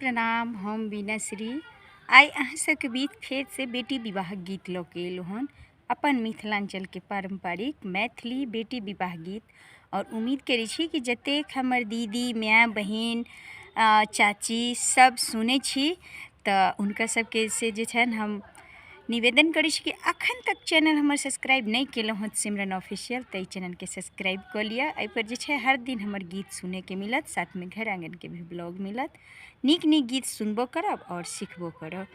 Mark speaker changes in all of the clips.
Speaker 1: प्रणाम। हम बीनाश्री आई अहाँ सबके बीच फेर से बेटी विवाह गीत लऽ के एलहुँ हन अपन मिथिलांचल के पारंपरिक मैथिली बेटी विवाह गीत। और उम्मीद करै छी कि जतेक हमर दीदी माय बहिन चाची सब सुनै छी तऽ हुनका सबके से जे छनि हम निवेदन करै छी कि अखन तक चैनल हमर सब्सक्राइब नहीं केलहुँ हँ सिमरन ऑफिशियल तऽ ई चैनल के सब्सक्राइब कर लिअ। एहि पर जे छै हर दिन हमर गीत सुने के मिलत, साथ में घर आंगन के भी ब्लॉग मिलत। नीक नीक गीत सुनबो करब और सीखबो करब।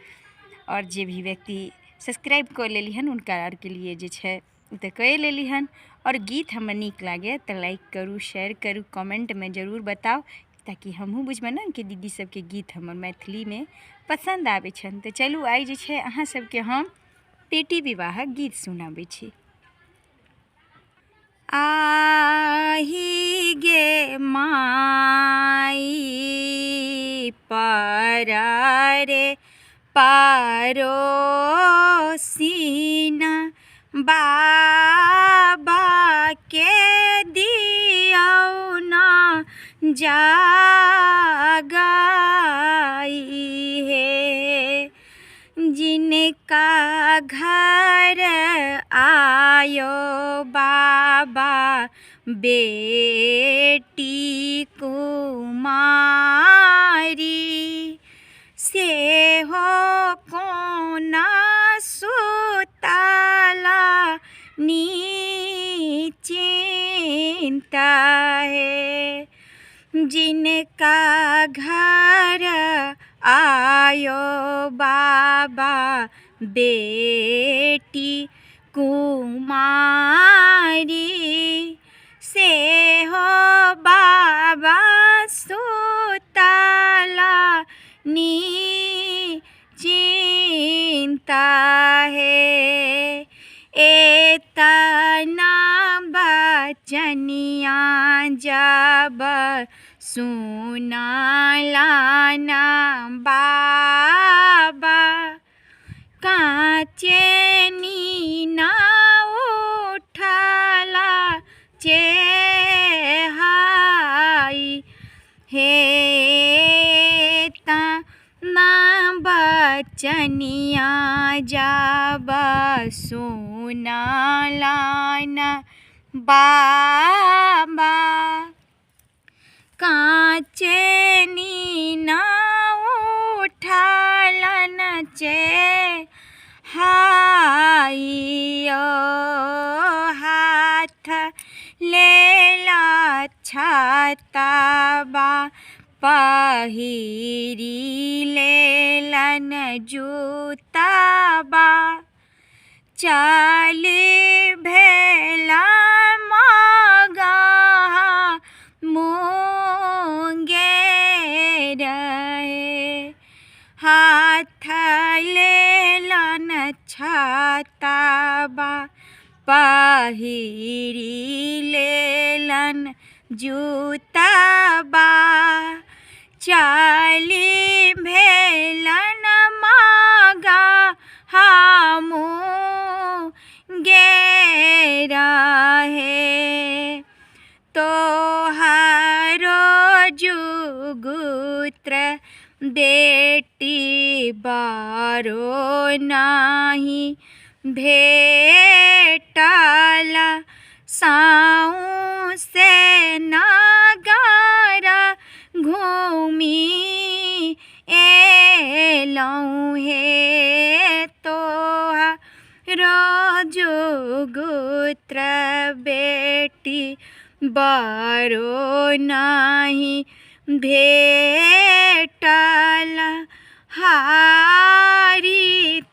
Speaker 1: और जे भी व्यक्ति सब्सक्राइब कर लेली हन उनका आर के लिए जे छै तऽ कऽ लेली हन। और गीत हमर नीक लागे तऽ लाइक करू, शेयर करू, कमेंट में जरूर बताओ ताकि हमहूँ बुझबै ने कि दीदी सबके गीत हमर मैथिली में पसंद आबै छनि। तऽ चलू आइ जे छै अहाँ सबके हम बेटी विवाहक गीत सुनाबै छी। आही गे माई पारा रे पारोसीना बाबा के दियौ ना जागाई है। जिनका घर आयो बाबा बेटी कुमारी से हो कोना सुतला निश्चिंता है। जिनका घर आयो बाबा बेटी कुमारी से हो बाबा सुतला निश्चिंता है। एतना बचनिया जब सुनाला ना बाबा काचे नीना उठला चेहाई हे। तना बचनिया जब सुनाला ना बाबा काचे नीना उठलन चेहाइयो। हाथ लेला छाताबा पहिरी लेलन जूताबा चल भेला मगहा मुंगेर है। हाथ लेलन छाताबा पहिरी लेलन जूताबा चली भेलन मगहा मुंगेर है। तोहारो जुगुत्र बेटी बारो नाही भेटला साऊ से नगर घूमी एलौं हे। तोहारो जुगुत्र बेटी बारो नाही भेटला हारी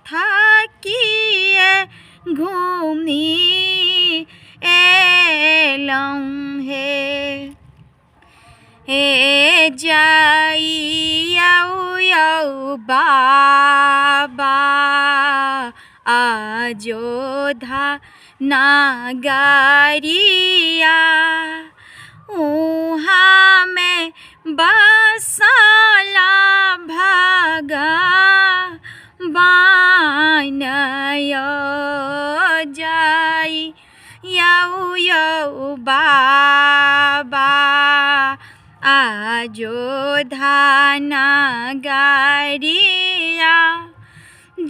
Speaker 1: थकिए घूमी एलौं हे। हे जाई यौ बाबा अयोध्या नगरिया उहाँ में बसला भगवान यो। जाई यौ बाबा अयोध्या नगरिया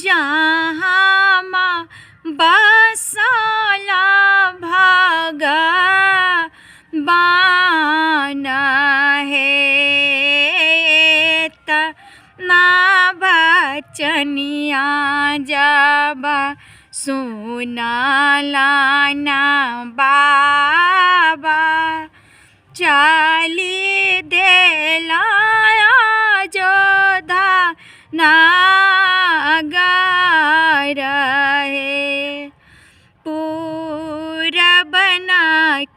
Speaker 1: जहाँ माँ बसला भगवान हे तना बचनिया जब सुनला ना बाबा चली देला जोधा नागर हे पूरब न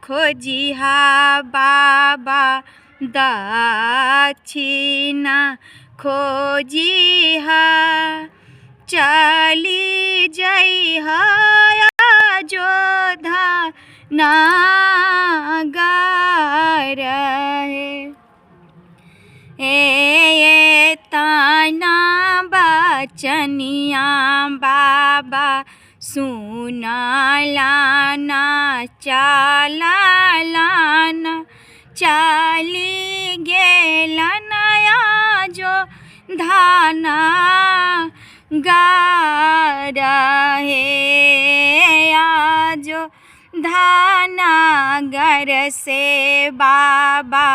Speaker 1: खोजिहा बाबा दक्षिण खोजिहा चली जइहा जोधा नागर हे तना बचनिया बाबा सुनला ना चललन चली गेलन जो धाना गार हे आजो धानागर से बाबा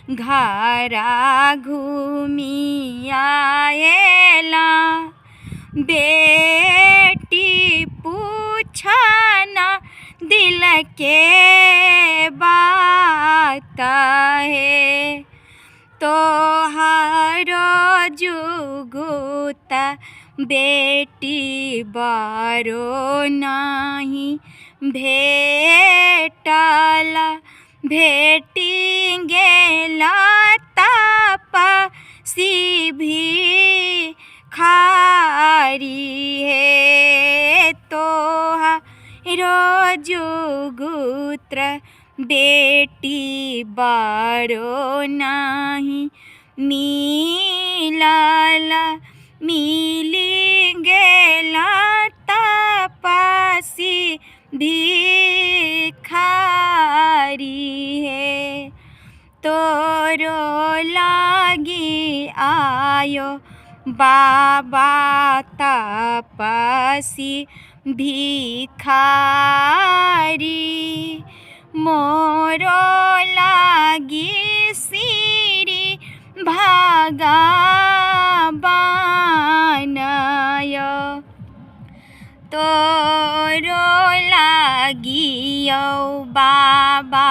Speaker 1: घरा घूमी आएला बेटी पूछना दिल के बात है तोहारो जुगुत बेटी बारो नहीं भेटला भेटी गेला तपसी भी खारी है तोहारो जुगुत्र बेटी बारो नहीं मिलला मिली गेला तपसी भिखारी है तोरो लागी आयो बाबा तपसी भिखारी मोरो लागी सिरी भगवानयो तोरो लागियो बाबा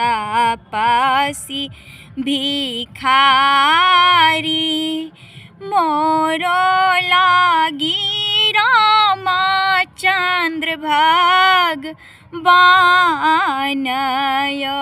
Speaker 1: तपसी भिखारी मोरो लागी रामचंद्र भगवानयो